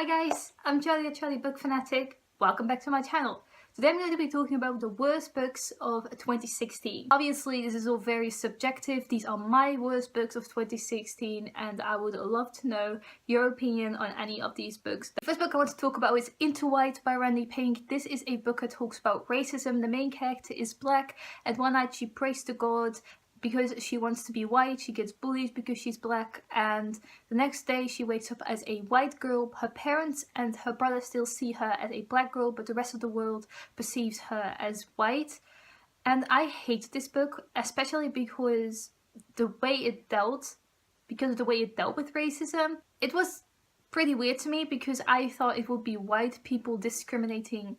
Hi guys, I'm Charlie, a Charlie book fanatic. Welcome back to my channel. Today I'm going to be talking about the worst books of 2016. Obviously this is all very subjective. These are my worst books of 2016 and I would love to know your opinion on any of these books. The first book I want to talk about is Into White by Randi. This is a book that talks about racism. The main character is black and one night she prays to God because she wants to be white. She gets bullied because she's black, and the next day she wakes up as a white girl. Her parents and her brother still see her as a black girl, but the rest of the world perceives her as white. And I hate this book, especially because the way it dealt with racism. It was pretty weird to me because I thought it would be white people discriminating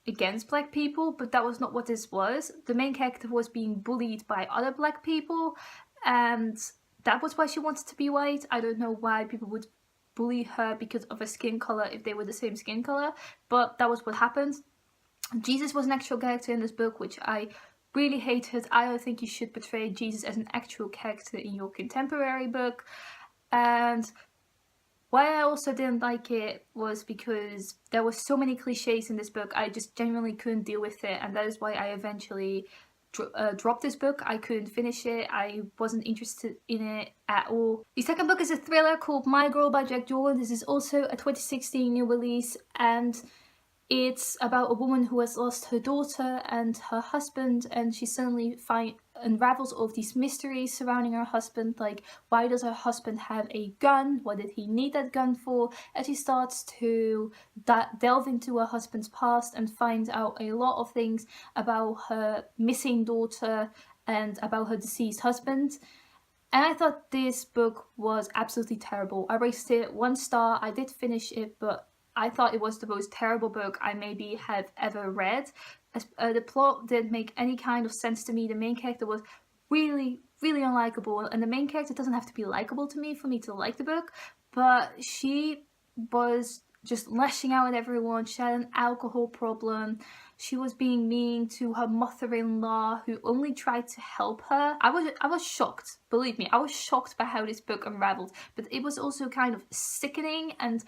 against black people, but that was not what this was. The main character was being bullied by other black people and that was why she wanted to be white. I don't know why people would bully her because of her skin color if they were the same skin color, but that was what happened. Jesus was an actual character in this book, which I really hated. I don't think you should portray Jesus as an actual character in your contemporary book. And why I also didn't like it was because there were so many cliches in this book. I just genuinely couldn't deal with it, and that is why I eventually dropped this book. I couldn't finish it. I wasn't interested in it at all. The second book is a thriller called My Girl by Jack Jordan. This is also a 2016 new release, and it's about a woman who has lost her daughter and her husband, and she suddenly unravels all of these mysteries surrounding her husband, like why does her husband have a gun, what did he need that gun for, as she starts to delve into her husband's past and find out a lot of things about her missing daughter and about her deceased husband. And I thought this book was absolutely terrible. I rated it 1 star. I did finish it, but I thought it was the most terrible book I maybe have ever read. The plot didn't make any kind of sense to me. The main character was really unlikable, and the main character doesn't have to be likable to me for me to like the book, but she was just lashing out at everyone. She had an alcohol problem. She was being mean to her mother-in-law, who only tried to help her. I was shocked, believe me, I was shocked by how this book unraveled, but it was also kind of sickening and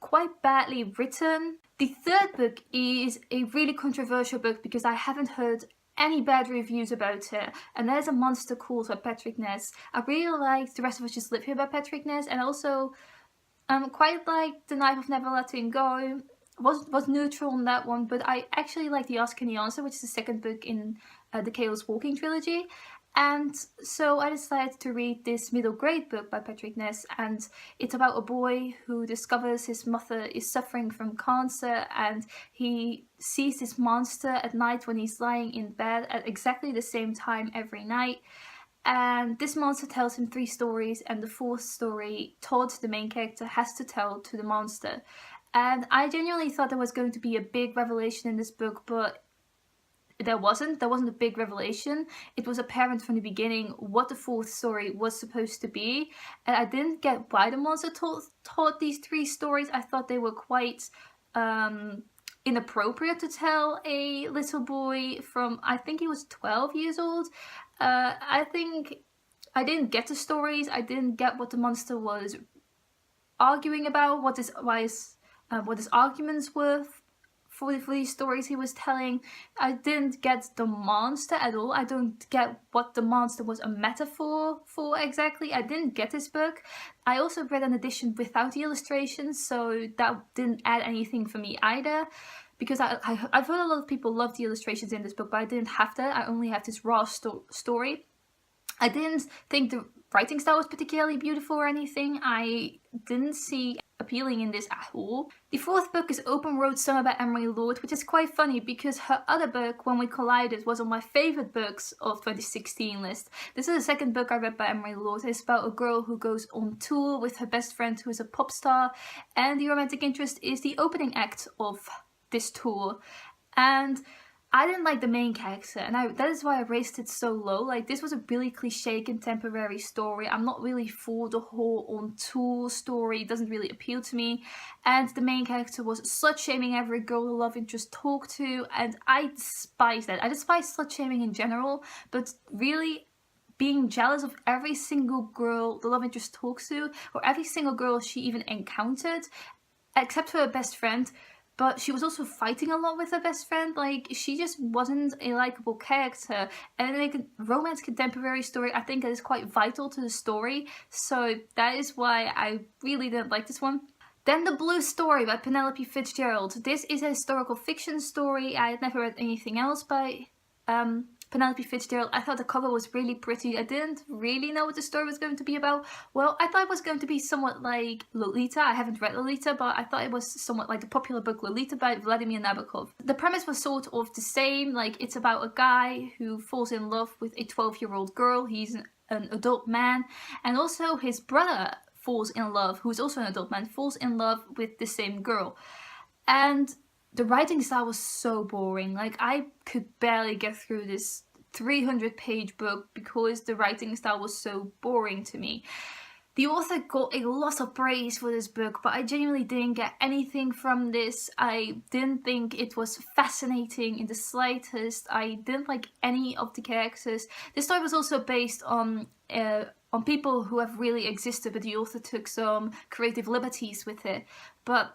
quite badly written. The third book is a really controversial book because I haven't heard any bad reviews about it, and there's a monster called by Patrick Ness. I really like The Rest of Us Just Live Here by Patrick Ness, and also quite like The Knife of Never Letting Go. Was neutral on that one, but I actually like The Ask and the Answer, which is the second book in the Chaos Walking trilogy. And so I decided to read this middle grade book by Patrick Ness, and it's about a boy who discovers his mother is suffering from cancer, and he sees this monster at night when he's lying in bed at exactly the same time every night. And this monster tells him 3 stories, and the 4th story Todd, the main character, has to tell to the monster. And I genuinely thought there was going to be a big revelation in this book, but there wasn't a big revelation. It was apparent from the beginning what the 4th story was supposed to be, and I didn't get why the monster told these 3 stories. I thought they were quite inappropriate to tell a little boy from, I think he was 12 years old. I think I didn't get the stories. I didn't get what the monster was arguing about, what his arguments were for these stories he was telling. I didn't get the monster at all. I don't get what the monster was a metaphor for exactly. I didn't get this book. I also read an edition without the illustrations, so that didn't add anything for me either, because I've heard a lot of people love the illustrations in this book, but I didn't have that. I only have this raw story. I didn't think the writing style was particularly beautiful or anything. I didn't see appealing in this at all. The 4th book is Open Road Summer by Emery, which is quite funny because her other book, When We Collided, was on my favourite books of 2016 list. This is the 2nd book I read by Emery. It's about a girl who goes on tour with her best friend who is a pop star, and the romantic interest is the opening act of this tour. And I didn't like the main character, and that is why I rated it so low. Like, this was a really cliche contemporary story. I'm not really for the whole on tour story. It doesn't really appeal to me. And the main character was slut-shaming every girl the love interest talked to, and I despise that. I despise slut-shaming in general, but really being jealous of every single girl the love interest talks to, or every single girl she even encountered, except for her best friend, but she was also fighting a lot with her best friend. Like, she just wasn't a likable character. And like a romance contemporary story, I think that is quite vital to the story. So that is why I really didn't like this one. Then The Blue Story by Penelope Fitzgerald. This is a historical fiction story. I had never read anything else by Penelope Fitzgerald. I thought the cover was really pretty. I didn't really know what the story was going to be about. Well, I thought it was going to be somewhat like Lolita. I haven't read Lolita, but I thought it was somewhat like the popular book Lolita by Vladimir Nabokov. The premise was sort of the same. Like, it's about a guy who falls in love with a 12-year-old girl. He's an adult man, and also his brother falls in love, who's also an adult man, falls in love with the same girl. And the writing style was so boring. Like, I could barely get through this 300-page book because the writing style was so boring to me. The author got a lot of praise for this book, but I genuinely didn't get anything from this. I didn't think it was fascinating in the slightest. I didn't like any of the characters. This story was also based on people who have really existed, but the author took some creative liberties with it. But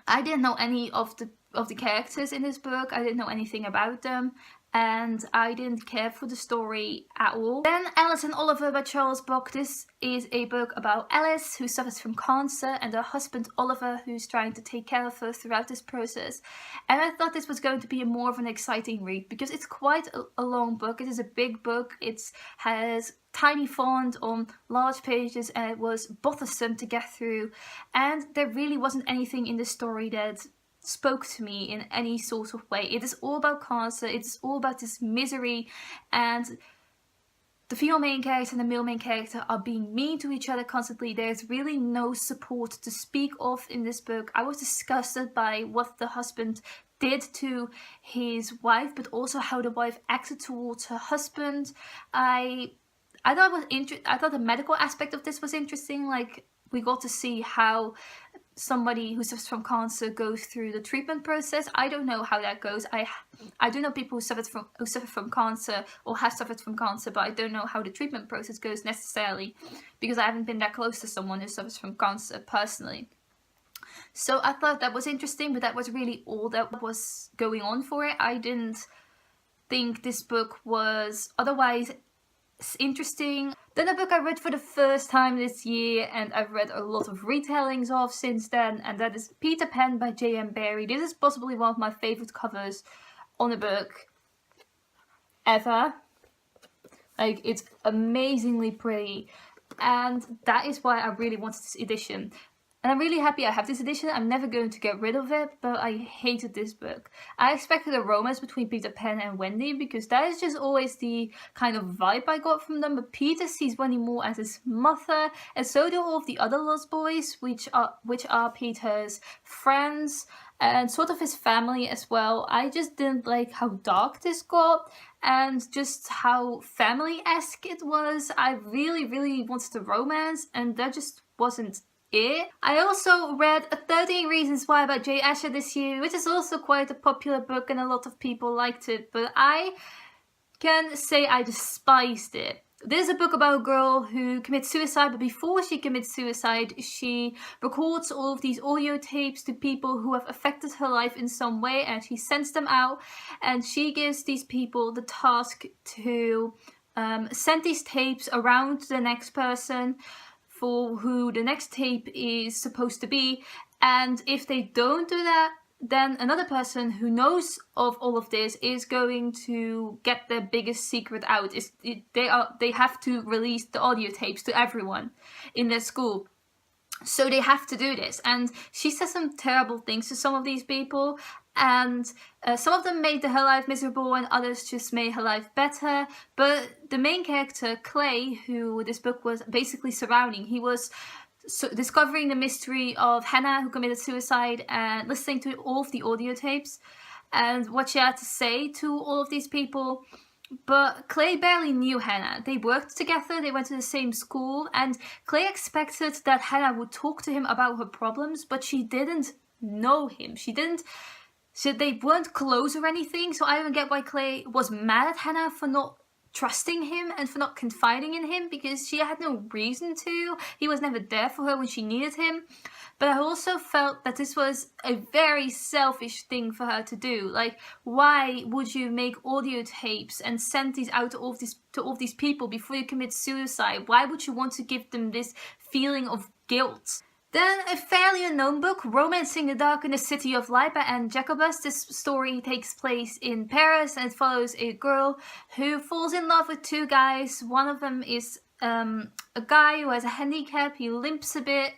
I didn't know any of the characters in this book. I didn't know anything about them, and I didn't care for the story at all. Then Alison Oliver by Charles Bock. This is a book about Alice, who suffers from cancer, and her husband Oliver, who's trying to take care of her throughout this process. And I thought this was going to be more of an exciting read because it's quite a long book. It is a big book. It has tiny font on large pages, and it was bothersome to get through. And there really wasn't anything in the story that spoke to me in any sort of way. It is all about cancer. It's all about this misery, and the female main character and the male main character are being mean to each other constantly. There's really no support to speak of in this book. I was disgusted by what the husband did to his wife, but also how the wife acted towards her husband. I thought the medical aspect of this was interesting. Like, we got to see how somebody who suffers from cancer goes through the treatment process. I don't know how that goes. I do know people who suffer from cancer or have suffered from cancer, but I don't know how the treatment process goes necessarily, because I haven't been that close to someone who suffers from cancer personally. So I thought that was interesting, but that was really all that was going on for it. I didn't think this book was otherwise interesting. Then a book I read for the first time this year, and I've read a lot of retellings of since then, and that is Peter Pan by J.M. Barrie. This is possibly one of my favourite covers on a book ever. Like, it's amazingly pretty, and that is why I really wanted this edition. And I'm really happy I have this edition. I'm never going to get rid of it, but I hated this book. I expected a romance between Peter Pan and Wendy, because that is just always the kind of vibe I got from them. But Peter sees Wendy more as his mother, and so do all of the other Lost Boys, which are Peter's friends and sort of his family as well. I just didn't like how dark this got, and just how family-esque it was. I really, really wanted a romance, and that just wasn't it. I also read 13 Reasons Why by Jay Asher this year, which is also quite a popular book and a lot of people liked it, but I can say I despised it. This is a book about a girl who commits suicide, but before she commits suicide, she records all of these audio tapes to people who have affected her life in some way, and she sends them out, and she gives these people the task to send these tapes around to the next person for who the next tape is supposed to be. And if they don't do that, then another person who knows of all of this is going to get their biggest secret out. They have to release the audio tapes to everyone in their school. So they have to do this. And she says some terrible things to some of these people. And some of them made her life miserable, and others just made her life better. But the main character, Clay, who this book was basically surrounding, he was discovering the mystery of Hannah, who committed suicide, and listening to all of the audio tapes and what she had to say to all of these people. But Clay barely knew Hannah. They worked together, they went to the same school, and Clay expected that Hannah would talk to him about her problems, but she didn't know him. So they weren't close or anything, so I don't get why Clay was mad at Hannah for not trusting him and for not confiding in him, because she had no reason to. He was never there for her when she needed him. But I also felt that this was a very selfish thing for her to do. Like, why would you make audio tapes and send these out to all of these people before you commit suicide? Why would you want to give them this feeling of guilt? Then a fairly unknown book, Romancing the Dark in the City of Light by Jacobus. This story takes place in Paris and it follows a girl who falls in love with two guys. One of them is a guy who has a handicap, he limps a bit.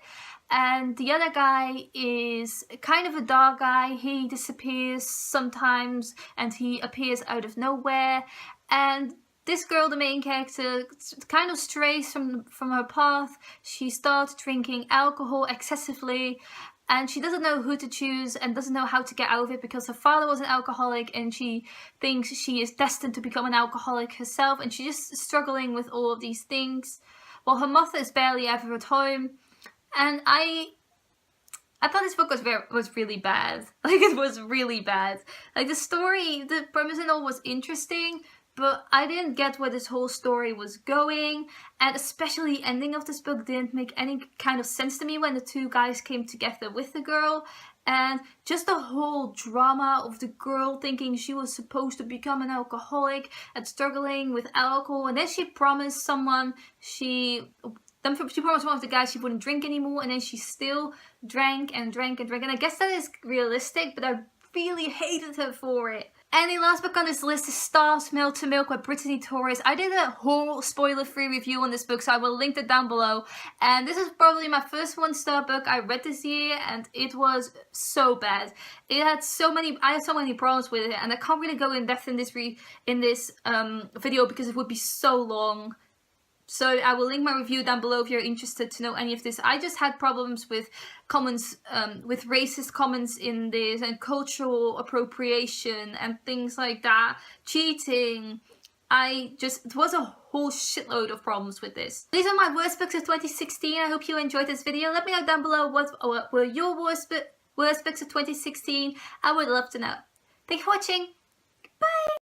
And the other guy is kind of a dark guy. He disappears sometimes and he appears out of nowhere. And this girl, the main character, kind of strays from her path. She starts drinking alcohol excessively and she doesn't know who to choose and doesn't know how to get out of it because her father was an alcoholic and she thinks she is destined to become an alcoholic herself, and she's just struggling with all of these things. Well, her mother is barely ever at home. And I thought this book was really bad. Like, it was really bad. Like, the story, the premise and all was interesting, but I didn't get where this whole story was going. And especially the ending of this book didn't make any kind of sense to me when the two guys came together with the girl. And just the whole drama of the girl thinking she was supposed to become an alcoholic and struggling with alcohol. And then she promised someone she promised one of the guys she wouldn't drink anymore, and then she still drank and drank and drank. And I guess that is realistic, but I really hated her for it. And the last book on this list is Stars Melt to Milk by Brittany Touris. I did a whole spoiler-free review on this book, so I will link it down below. And this is probably my first 1-star book I read this year, and it was so bad. I had so many problems with it, and I can't really go in depth in this video because it would be so long. So I will link my review down below if you're interested to know any of this. I just had problems with comments, with racist comments in this, and cultural appropriation and things like that. Cheating. It was a whole shitload of problems with this. These are my worst books of 2016. I hope you enjoyed this video. Let me know down below what were your worst books of 2016. I would love to know. Thank you for watching. Bye!